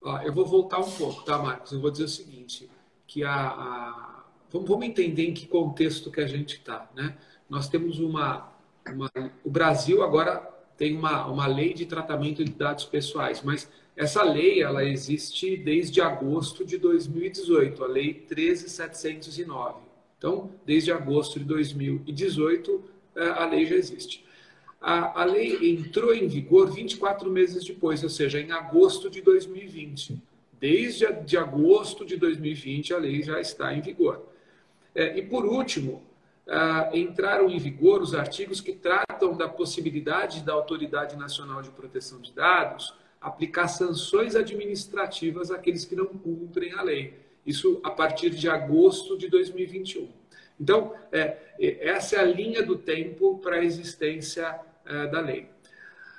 Ó, eu vou voltar um pouco, tá, Marcos? Eu vou dizer o seguinte, que vamos entender em que contexto que a gente está, né? Nós temos o Brasil agora tem uma lei de tratamento de dados pessoais, mas essa lei ela existe desde agosto de 2018, a Lei 13.709. Então, desde agosto de 2018, a lei já existe. A lei entrou em vigor 24 meses depois, ou seja, em agosto de 2020. Desde de agosto de 2020, a lei já está em vigor. E, por último, entraram em vigor os artigos que tratam da possibilidade da Autoridade Nacional de Proteção de Dados aplicar sanções administrativas àqueles que não cumprem a lei. Isso a partir de agosto de 2021. Então, essa é a linha do tempo para a existência da lei.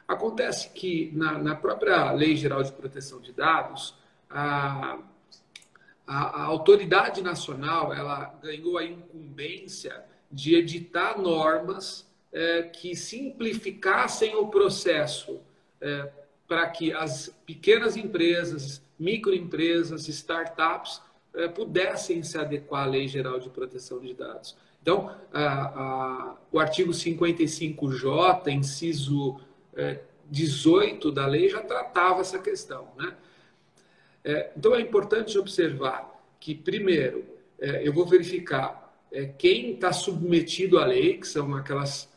Acontece que na própria Lei Geral de Proteção de Dados, a autoridade nacional ela ganhou a incumbência de editar normas que simplificassem o processo para que as pequenas empresas, microempresas, startups pudessem se adequar à Lei Geral de Proteção de Dados. Então, o artigo 55J, inciso 18 da lei, já tratava essa questão, né? Então, é importante observar que, primeiro, eu vou verificar quem está submetido à lei, que são aquelas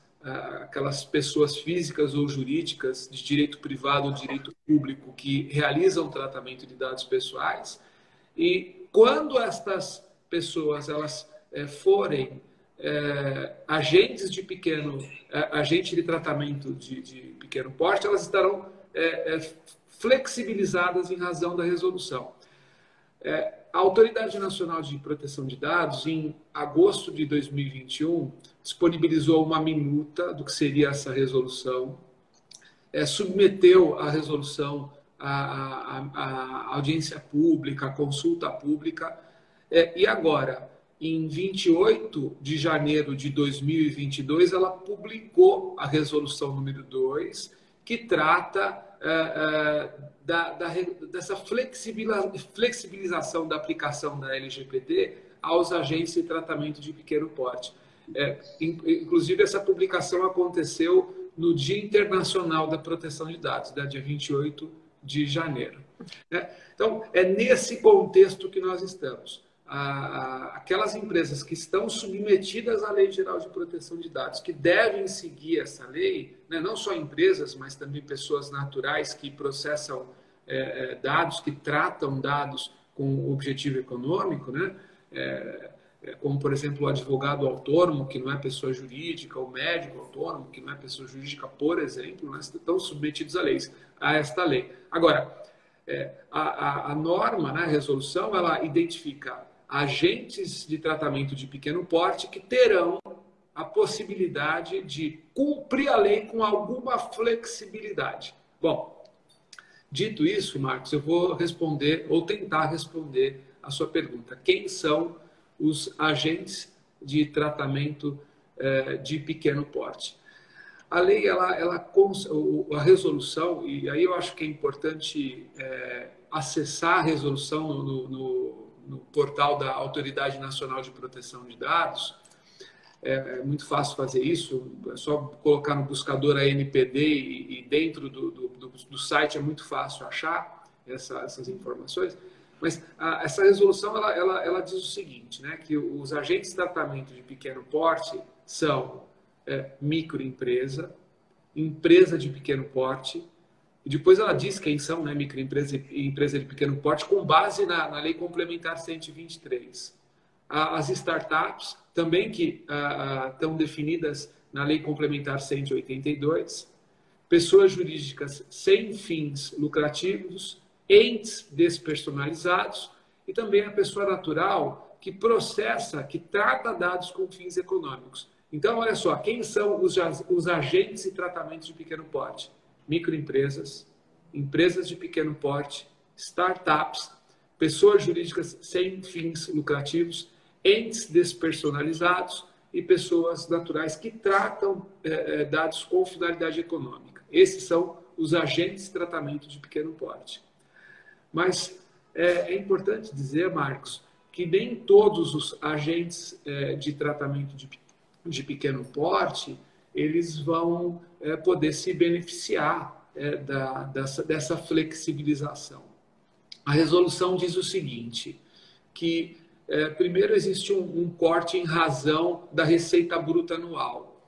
pessoas físicas ou jurídicas de direito privado ou direito público que realizam tratamento de dados pessoais. E quando estas pessoas elas forem agentes de tratamento de pequeno porte, elas estarão flexibilizadas em razão da resolução. A Autoridade Nacional de Proteção de Dados, em agosto de 2021, disponibilizou uma minuta do que seria essa resolução, submeteu a resolução à audiência pública, à consulta pública, e agora, em 28 de janeiro de 2022, ela publicou a resolução número 2, que trata dessa flexibilização da aplicação da LGPD aos agentes de tratamento de pequeno porte. Inclusive, essa publicação aconteceu no Dia Internacional da Proteção de Dados, dia 28 de janeiro. Então, é nesse contexto que nós estamos. Aquelas empresas que estão submetidas à Lei Geral de Proteção de Dados, que devem seguir essa lei, né, não só empresas, mas também pessoas naturais que processam dados, que tratam dados com objetivo econômico, né, como, por exemplo, o advogado autônomo, que não é pessoa jurídica, o médico autônomo, que não é pessoa jurídica, por exemplo, né, estão submetidos a esta lei. Agora, a norma, né, a resolução, ela identifica agentes de tratamento de pequeno porte que terão a possibilidade de cumprir a lei com alguma flexibilidade. Bom, dito isso, Marcos, eu vou responder ou tentar responder a sua pergunta. Quem são os agentes de tratamento de pequeno porte? A lei, a resolução, e aí eu acho que é importante acessar a resolução no portal da Autoridade Nacional de Proteção de Dados. É muito fácil fazer isso, é só colocar no buscador ANPD e dentro do site é muito fácil achar essas informações. Mas essa resolução ela diz o seguinte, né, que os agentes de tratamento de pequeno porte são microempresa, empresa de pequeno porte, e depois ela diz quem são, né, microempresa e empresa de pequeno porte, com base na Lei Complementar 123. As startups, também que estão definidas na Lei Complementar 182, pessoas jurídicas sem fins lucrativos, entes despersonalizados e também a pessoa natural que processa, que trata dados com fins econômicos. Então, olha só, quem são os agentes de tratamento de pequeno porte? Microempresas, empresas de pequeno porte, startups, pessoas jurídicas sem fins lucrativos, entes despersonalizados e pessoas naturais que tratam dados com finalidade econômica. Esses são os agentes de tratamento de pequeno porte. Mas é importante dizer, Marcos, que nem todos os agentes de tratamento de pequeno porte eles vão poder se beneficiar dessa flexibilização. A resolução diz o seguinte, que primeiro existe um corte em razão da receita bruta anual.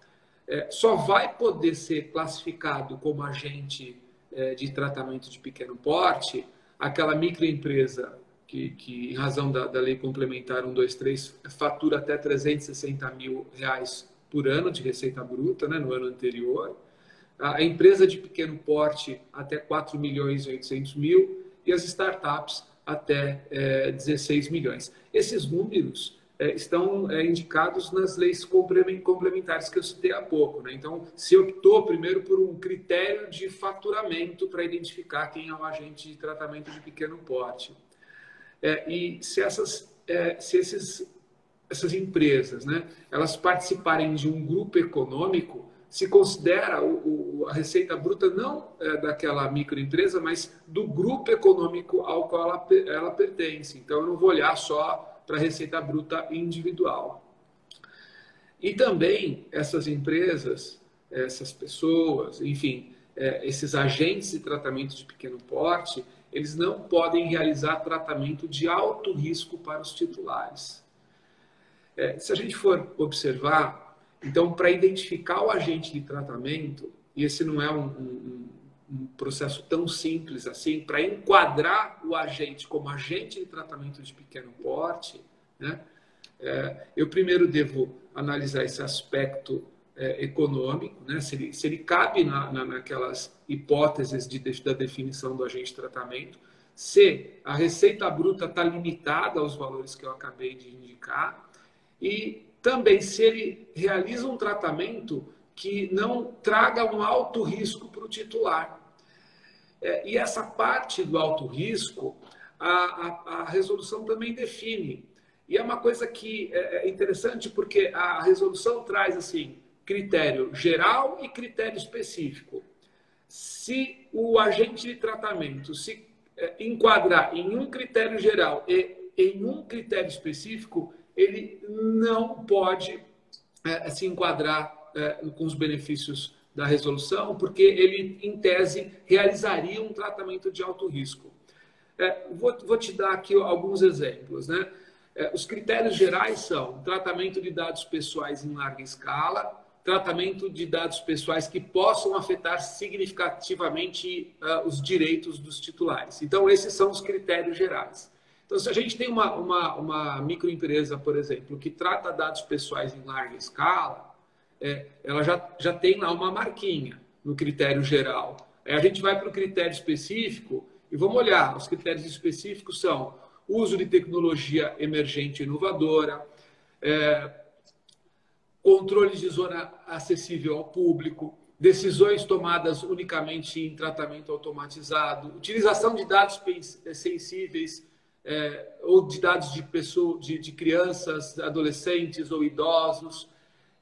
Só vai poder ser classificado como agente de tratamento de pequeno porte aquela microempresa que em razão da lei complementar 123, fatura até R$360 mil por ano de receita bruta, né, no ano anterior. A empresa de pequeno porte até 4.800.000 e as startups até 16 milhões. Esses números estão indicados nas leis complementares que eu citei há pouco, né? Então, se optou primeiro por um critério de faturamento para identificar quem é o agente de tratamento de pequeno porte. E se essas empresas, né, elas participarem de um grupo econômico, se considera a receita bruta não daquela microempresa, mas do grupo econômico ao qual ela pertence. Então, eu não vou olhar só para a receita bruta individual. E também essas empresas, essas pessoas, enfim, esses agentes de tratamento de pequeno porte, eles não podem realizar tratamento de alto risco para os titulares. Se a gente for observar, então, para identificar o agente de tratamento, e esse não é um processo tão simples assim, para enquadrar o agente como agente de tratamento de pequeno porte, né, eu primeiro devo analisar esse aspecto econômico, né, se ele cabe naquelas hipóteses da definição do agente de tratamento, se a receita bruta está limitada aos valores que eu acabei de indicar, e também se ele realiza um tratamento que não traga um alto risco para o titular. E essa parte do alto risco, a resolução também define. E é uma coisa que é interessante porque a resolução traz assim, critério geral e critério específico. Se o agente de tratamento se enquadrar em um critério geral e em um critério específico, ele não pode se enquadrar com os benefícios da resolução, porque ele, em tese, realizaria um tratamento de alto risco. Vou te dar aqui alguns exemplos, né? Os critérios gerais são tratamento de dados pessoais em larga escala, tratamento de dados pessoais que possam afetar significativamente os direitos dos titulares. Então, esses são os critérios gerais. Então, se a gente tem uma microempresa, por exemplo, que trata dados pessoais em larga escala, ela já tem lá uma marquinha no critério geral. A gente vai para o critério específico e vamos olhar. Os critérios específicos são uso de tecnologia emergente e inovadora, controle de zona acessível ao público, decisões tomadas unicamente em tratamento automatizado, utilização de dados sensíveis ou de dados de crianças, adolescentes ou idosos.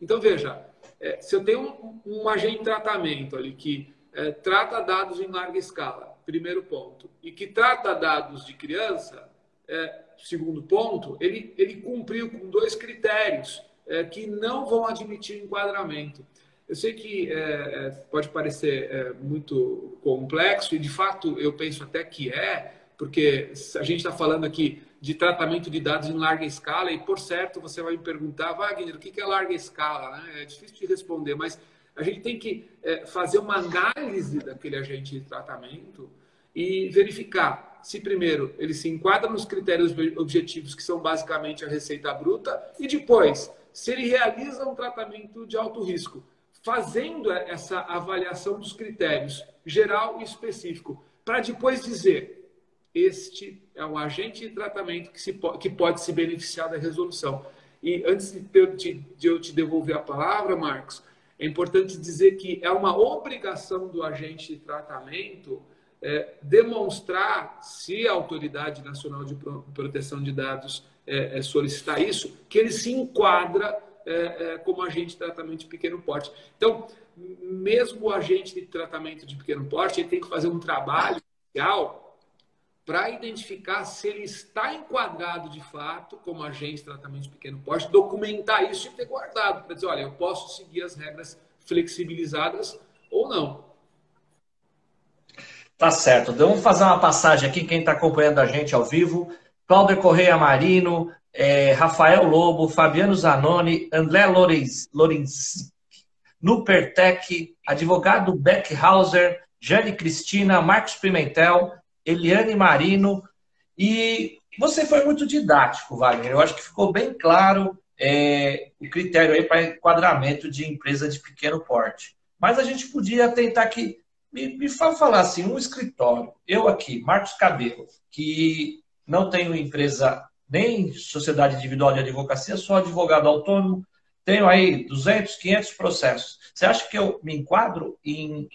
Então, veja, se eu tenho um agente de tratamento ali que trata dados em larga escala, primeiro ponto, e que trata dados de criança, segundo ponto, ele cumpriu com dois critérios que não vão admitir enquadramento. Eu sei que pode parecer muito complexo, e de fato eu penso até que porque a gente está falando aqui de tratamento de dados em larga escala, e por certo você vai me perguntar, Wagner, o que é larga escala? É difícil de responder, mas a gente tem que fazer uma análise daquele agente de tratamento e verificar se, primeiro, ele se enquadra nos critérios objetivos, que são basicamente a receita bruta, e depois, se ele realiza um tratamento de alto risco, fazendo essa avaliação dos critérios geral e específico, para depois dizer, este é um agente de tratamento que pode se beneficiar da resolução. E antes de eu te devolver a palavra, Marcos, é importante dizer que é uma obrigação do agente de tratamento demonstrar, se a Autoridade Nacional de Proteção de Dados solicitar isso, que ele se enquadra como agente de tratamento de pequeno porte. Então, mesmo o agente de tratamento de pequeno porte, ele tem que fazer um trabalho inicial para identificar se ele está enquadrado de fato como agente de tratamento de pequeno porte, documentar isso e ter guardado, para dizer, olha, eu posso seguir as regras flexibilizadas ou não. Tá certo. Então, vamos fazer uma passagem aqui, quem está acompanhando a gente ao vivo. Cláudio Correia Marino, Rafael Lobo, Fabiano Zanoni, André Lorenz, Nupertec, advogado Beckhauser, Jane Cristina, Marcos Pimentel, Eliane Marino. E você foi muito didático, Wagner. Eu acho que ficou bem claro o critério aí para enquadramento de empresa de pequeno porte. Mas a gente podia tentar aqui, me falar assim, um escritório, eu aqui, Marcos Cabelo, que não tenho empresa nem sociedade individual de advocacia, sou advogado autônomo, tenho aí 200, 500 processos. Você acha que eu me enquadro em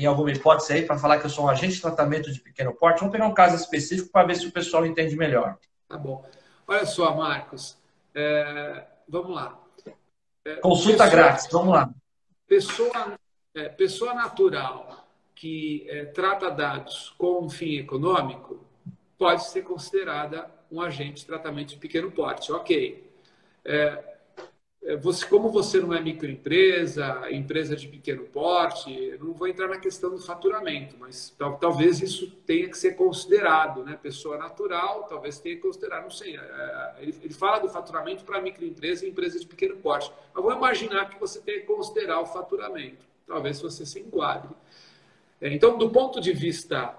alguma hipótese aí para falar que eu sou um agente de tratamento de pequeno porte? Vamos pegar um caso específico para ver se o pessoal entende melhor. Tá bom. Olha só, Marcos, vamos lá. Consulta grátis, vamos lá. Pessoa natural que trata dados com um fim econômico pode ser considerada um agente de tratamento de pequeno porte. Ok. Como você não é microempresa, empresa de pequeno porte, não vou entrar na questão do faturamento, mas talvez isso tenha que ser considerado, né? Pessoa natural, talvez tenha que considerar, não sei. Ele fala do faturamento para microempresa e empresa de pequeno porte. Mas vou imaginar que você tenha que considerar o faturamento. Talvez você se enquadre. Então, do ponto de vista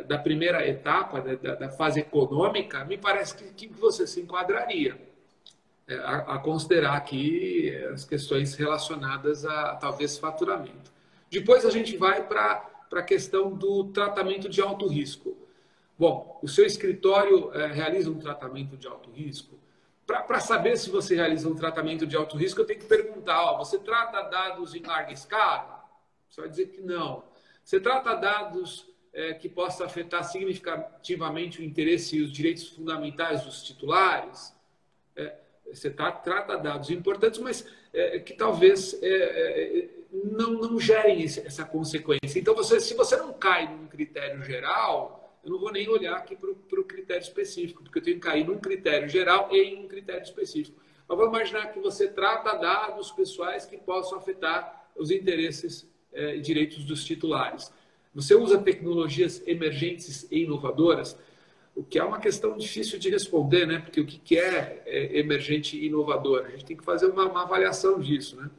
da primeira etapa, da fase econômica, me parece que você se enquadraria. A considerar aqui as questões relacionadas a talvez faturamento. Depois a gente vai para a questão do tratamento de alto risco. Bom, o seu escritório realiza um tratamento de alto risco? Para saber se você realiza um tratamento de alto risco, eu tenho que perguntar, você trata dados em larga escala? Você vai dizer que não. Você trata dados que possam afetar significativamente o interesse e os direitos fundamentais dos titulares? Você trata dados importantes, mas que talvez não gerem essa consequência. Então, se você não cai num critério geral, eu não vou nem olhar aqui para o critério específico, porque eu tenho que cair num critério geral e em um critério específico. Mas vou imaginar que você trata dados pessoais que possam afetar os interesses e direitos dos titulares. Você usa tecnologias emergentes e inovadoras, o que é uma questão difícil de responder, né? Porque o que é emergente e inovador? A gente tem que fazer uma avaliação disso, né?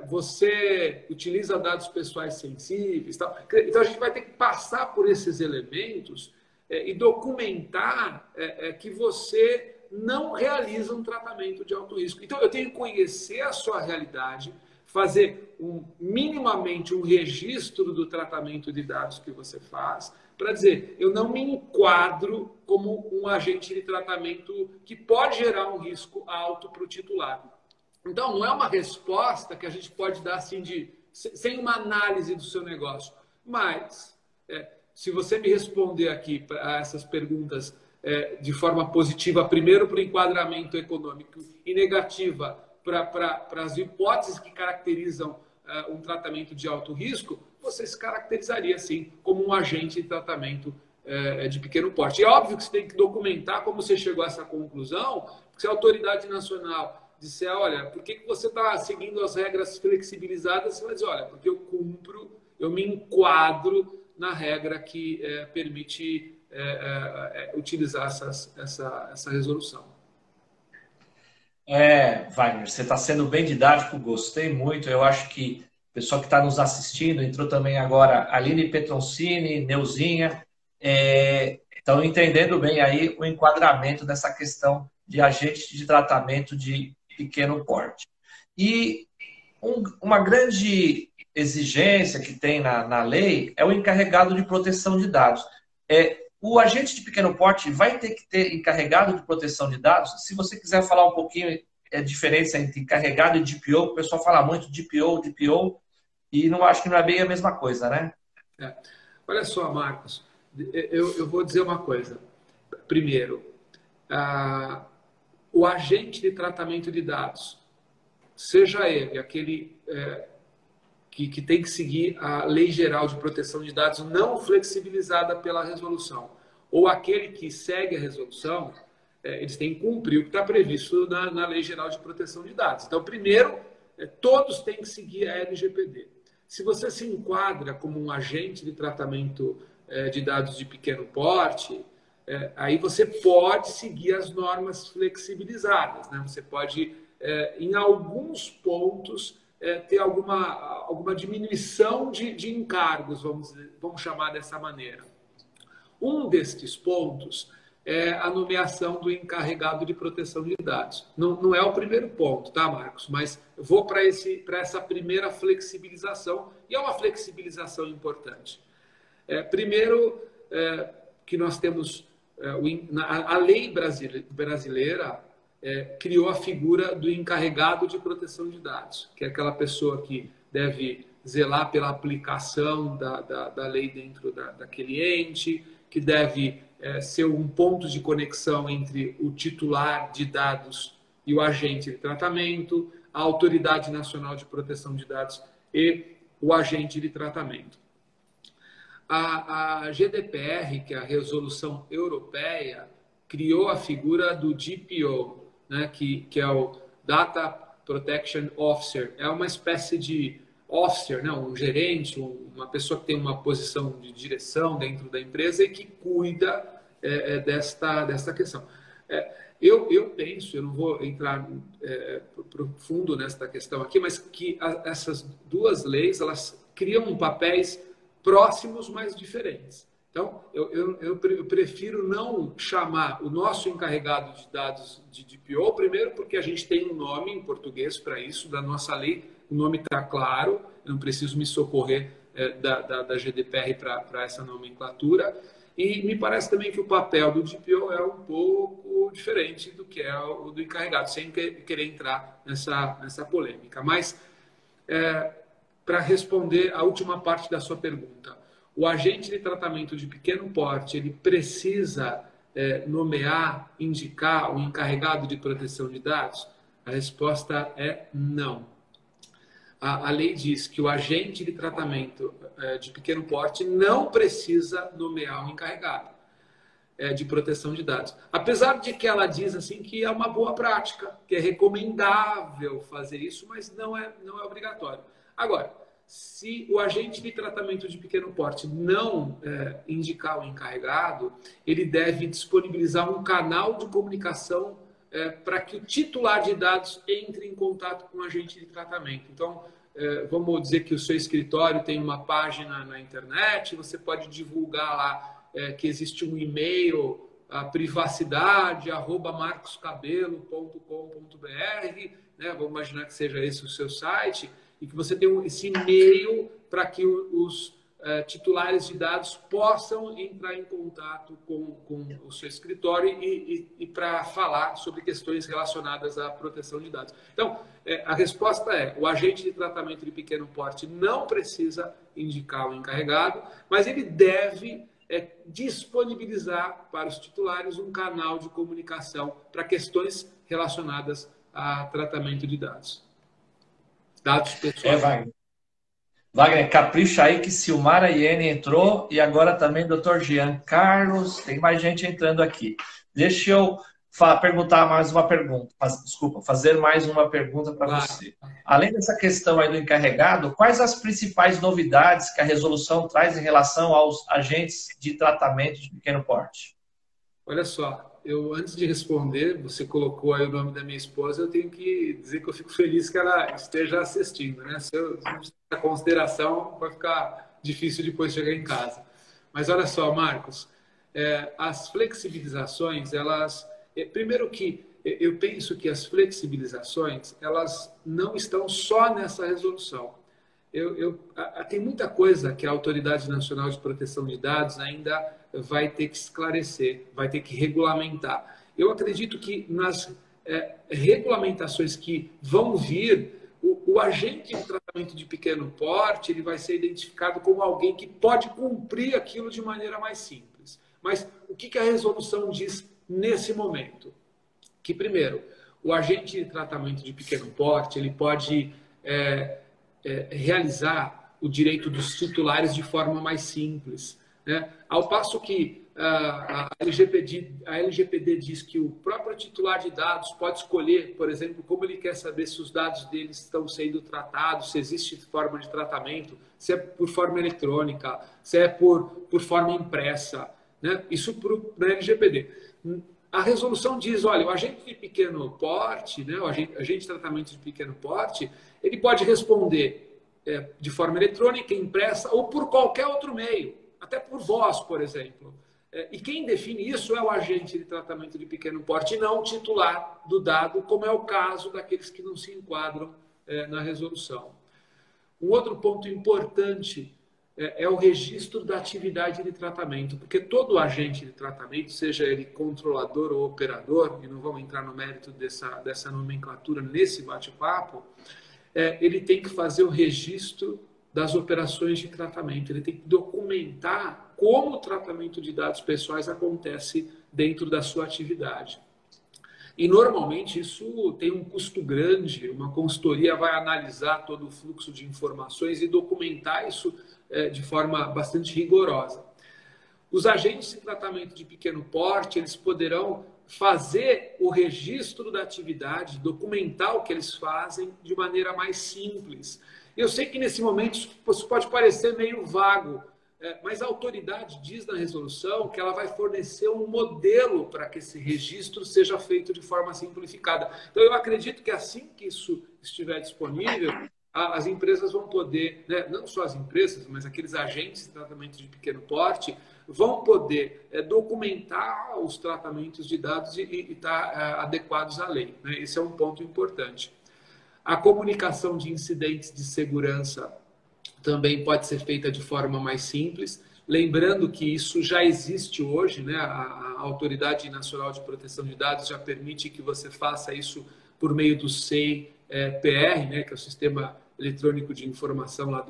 Você utiliza dados pessoais sensíveis, tal. Então a gente vai ter que passar por esses elementos e documentar que você não realiza um tratamento de alto risco. Então eu tenho que conhecer a sua realidade, fazer minimamente um registro do tratamento de dados que você faz, para dizer, eu não me enquadro como um agente de tratamento que pode gerar um risco alto para o titular. Então, não é uma resposta que a gente pode dar assim sem uma análise do seu negócio. Mas, se você me responder aqui a essas perguntas de forma positiva, primeiro para o enquadramento econômico e negativa para as hipóteses que caracterizam um tratamento de alto risco, você se caracterizaria, sim, como um agente de tratamento de pequeno porte. É óbvio que você tem que documentar como você chegou a essa conclusão, porque se a autoridade nacional disser, olha, por que você está seguindo as regras flexibilizadas, você vai dizer, olha, porque eu cumpro, eu me enquadro na regra que permite utilizar essa resolução. Wagner, você está sendo bem didático, gostei muito. Eu acho que o pessoal que está nos assistindo, entrou também agora Aline Petroncini, Neuzinha, estão entendendo bem aí o enquadramento dessa questão de agente de tratamento de pequeno porte. E uma grande exigência que tem na lei é o encarregado de proteção de dados. O agente de pequeno porte vai ter que ter encarregado de proteção de dados? Se você quiser falar um pouquinho a diferença entre encarregado e DPO, o pessoal fala muito DPO, e não acho que não é bem a mesma coisa, né? Olha só, Marcos, eu vou dizer uma coisa. Primeiro, o agente de tratamento de dados, seja ele aquele que tem que seguir a Lei Geral de Proteção de Dados não flexibilizada pela resolução, ou aquele que segue a resolução, eles têm que cumprir o que está previsto na Lei Geral de Proteção de Dados. Então, primeiro, todos têm que seguir a LGPD. Se você se enquadra como um agente de tratamento de dados de pequeno porte, aí você pode seguir as normas flexibilizadas, né? Você pode, em alguns pontos, ter alguma diminuição de encargos, vamos chamar dessa maneira. Um destes pontos é a nomeação do encarregado de proteção de dados. Não é o primeiro ponto, tá, Marcos? Mas eu vou para essa primeira flexibilização, e é uma flexibilização importante. Primeiro, que nós temos a lei brasileira criou a figura do encarregado de proteção de dados, que é aquela pessoa que deve zelar pela aplicação da lei dentro daquele ente, que deve ser um ponto de conexão entre o titular de dados e o agente de tratamento, a Autoridade Nacional de Proteção de Dados e o agente de tratamento. A GDPR, que é a Resolução Europeia, criou a figura do DPO, né, que é o Data Protection Officer. É uma espécie de officer, né, um gerente, uma pessoa que tem uma posição de direção dentro da empresa e que cuida desta questão. Eu penso, eu não vou entrar profundo nesta questão aqui, mas que essas duas leis, elas criam papéis próximos, mas diferentes. Então, eu prefiro não chamar o nosso encarregado de dados de DPO, primeiro porque a gente tem um nome em português para isso, da nossa lei, o nome está claro, eu não preciso me socorrer da GDPR para essa nomenclatura, e me parece também que o papel do DPO é um pouco diferente do que é o do encarregado, sem querer entrar nessa polêmica. Mas, para responder a última parte da sua pergunta, o agente de tratamento de pequeno porte, ele precisa nomear, indicar o encarregado de proteção de dados? A resposta é não. A lei diz que o agente de tratamento de pequeno porte não precisa nomear um encarregado de proteção de dados. Apesar de que ela diz assim que é uma boa prática, que é recomendável fazer isso, mas não é obrigatório. Agora, se o agente de tratamento de pequeno porte não indicar o encarregado, ele deve disponibilizar um canal de comunicação para que o titular de dados entre em contato com o agente de tratamento. Então, vamos dizer que o seu escritório tem uma página na internet, você pode divulgar lá que existe um e-mail, privacidade@marcoscabelo.com.br, né? Vamos imaginar que seja esse o seu site, e que você tem esse e-mail para que os titulares de dados possam entrar em contato com o seu escritório e para falar sobre questões relacionadas à proteção de dados. Então, a resposta é: o agente de tratamento de pequeno porte não precisa indicar o encarregado, mas ele deve disponibilizar para os titulares um canal de comunicação para questões relacionadas a tratamento de dados. Dados pessoais. Wagner, capricha aí que Silmara Iene entrou e agora também Dr. Jean Carlos, tem mais gente entrando aqui. Deixa eu perguntar mais uma pergunta, fazer mais uma pergunta para você. Além dessa questão aí do encarregado, quais as principais novidades que a resolução traz em relação aos agentes de tratamento de pequeno porte? Olha só, antes de responder, você colocou aí o nome da minha esposa, eu tenho que dizer que eu fico feliz que ela esteja assistindo, né? Se eu não prestar consideração, vai ficar difícil depois chegar em casa. Mas olha só, Marcos, as flexibilizações, elas... Primeiro que eu penso que as flexibilizações, elas não estão só nessa resolução. Tem muita coisa que a Autoridade Nacional de Proteção de Dados ainda vai ter que esclarecer, vai ter que regulamentar. Eu acredito que nas regulamentações que vão vir, o agente de tratamento de pequeno porte, ele vai ser identificado como alguém que pode cumprir aquilo de maneira mais simples. Mas o que a resolução diz nesse momento? Que, primeiro, o agente de tratamento de pequeno porte, ele pode realizar o direito dos titulares de forma mais simples, né? Ao passo que a LGPD diz que o próprio titular de dados pode escolher, por exemplo, como ele quer saber se os dados deles estão sendo tratados, se existe forma de tratamento, se é por forma eletrônica, se é por forma impressa, né? Isso para a LGPD. A resolução diz, olha, o agente de pequeno porte, né, o agente de tratamento de pequeno porte, ele pode responder de forma eletrônica, impressa ou por qualquer outro meio, até por voz, por exemplo. E quem define isso é o agente de tratamento de pequeno porte, e não o titular do dado, como é o caso daqueles que não se enquadram na resolução. Um outro ponto importante é o registro da atividade de tratamento, porque todo agente de tratamento, seja ele controlador ou operador, e não vamos entrar no mérito dessa nomenclatura nesse bate-papo, ele tem que fazer o registro das operações de tratamento, ele tem que documentar como o tratamento de dados pessoais acontece dentro da sua atividade. E, normalmente, isso tem um custo grande, uma consultoria vai analisar todo o fluxo de informações e documentar isso de forma bastante rigorosa. Os agentes de tratamento de pequeno porte, eles poderão fazer o registro da atividade, documentar o que eles fazem de maneira mais simples. Eu sei que, nesse momento, isso pode parecer meio vago, mas a autoridade diz na resolução que ela vai fornecer um modelo para que esse registro seja feito de forma simplificada. Então, eu acredito que assim que isso estiver disponível, as empresas vão poder, né, não só as empresas, mas aqueles agentes de tratamento de pequeno porte, vão poder documentar os tratamentos de dados e estar adequados à lei, né? Esse é um ponto importante. A comunicação de incidentes de segurança também pode ser feita de forma mais simples, lembrando que isso já existe hoje, né? A Autoridade Nacional de Proteção de Dados já permite que você faça isso por meio do SEI-PR, né? Que é o Sistema Eletrônico de Informação lá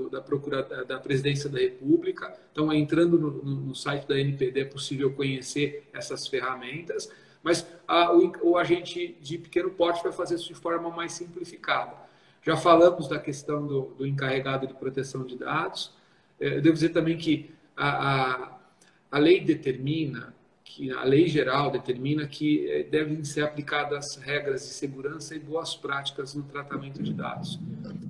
da Presidência da República. Então, entrando no site da NPD é possível conhecer essas ferramentas, mas o agente de pequeno porte vai fazer isso de forma mais simplificada. Já falamos da questão do encarregado de proteção de dados. Eu devo dizer também que a lei determina, que a lei geral determina que devem ser aplicadas regras de segurança e boas práticas no tratamento de dados.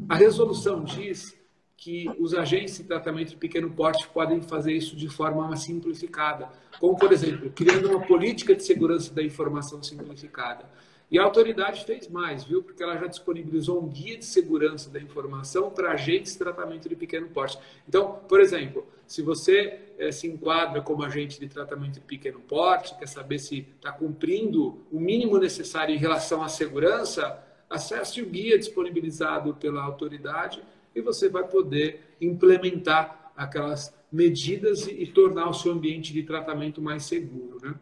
A resolução diz que os agentes de tratamento de pequeno porte podem fazer isso de forma mais simplificada, como, por exemplo, criando uma política de segurança da informação simplificada. E a autoridade fez mais, viu? Porque ela já disponibilizou um guia de segurança da informação para agentes de tratamento de pequeno porte. Então, por exemplo, se você se enquadra como agente de tratamento de pequeno porte, quer saber se está cumprindo o mínimo necessário em relação à segurança, acesse o guia disponibilizado pela autoridade e você vai poder implementar aquelas medidas e tornar o seu ambiente de tratamento mais seguro, né?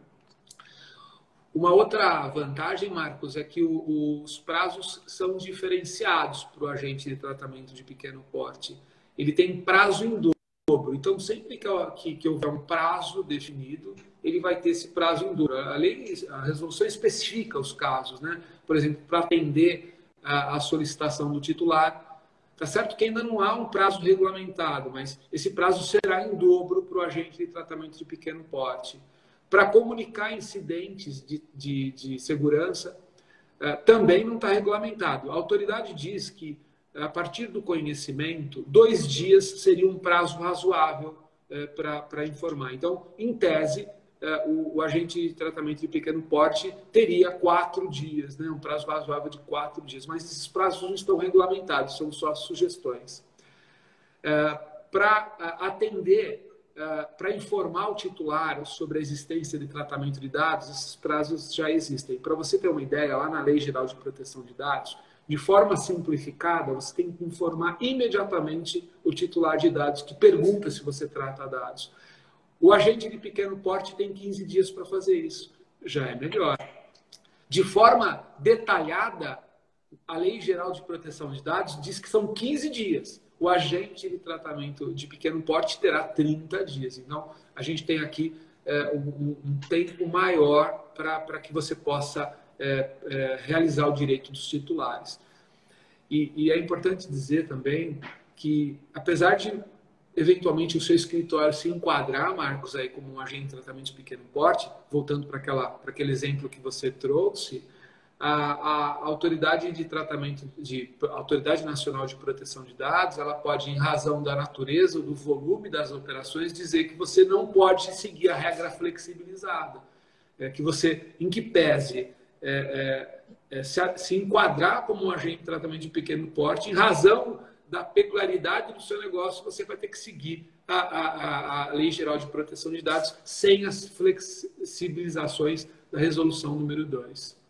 Uma outra vantagem, Marcos, é que os prazos são diferenciados para o agente de tratamento de pequeno porte. Ele tem prazo em dobro. Então, sempre que houver um prazo definido, ele vai ter esse prazo em dobro. A resolução especifica os casos, né? Por exemplo, para atender a solicitação do titular. Está certo que ainda não há um prazo regulamentado, mas esse prazo será em dobro para o agente de tratamento de pequeno porte. Para comunicar incidentes de segurança, também não está regulamentado. A autoridade diz que, a partir do conhecimento, 2 dias seria um prazo razoável para informar. Então, em tese, o agente de tratamento de pequeno porte teria 4 dias, né? Um prazo razoável de 4 dias. Mas esses prazos não estão regulamentados, são só sugestões. Para atender... para informar o titular sobre a existência de tratamento de dados, esses prazos já existem. Para você ter uma ideia, lá na Lei Geral de Proteção de Dados, de forma simplificada, você tem que informar imediatamente o titular de dados, que pergunta se você trata dados. O agente de pequeno porte tem 15 dias para fazer isso. Já é melhor. De forma detalhada, a Lei Geral de Proteção de Dados diz que são 15 dias. O agente de tratamento de pequeno porte terá 30 dias. Então, a gente tem aqui um tempo maior para que você possa realizar o direito dos titulares. E é importante dizer também que, apesar de eventualmente o seu escritório se enquadrar, Marcos, aí como um agente de tratamento de pequeno porte, voltando para aquele exemplo que você trouxe, a autoridade de tratamento, a Autoridade Nacional de Proteção de Dados, ela pode, em razão da natureza, do volume das operações, dizer que você não pode seguir a regra flexibilizada, que você, em que pese se enquadrar como um agente de tratamento de pequeno porte, em razão da peculiaridade do seu negócio, você vai ter que seguir a Lei Geral de Proteção de Dados sem as flexibilizações da resolução número 2.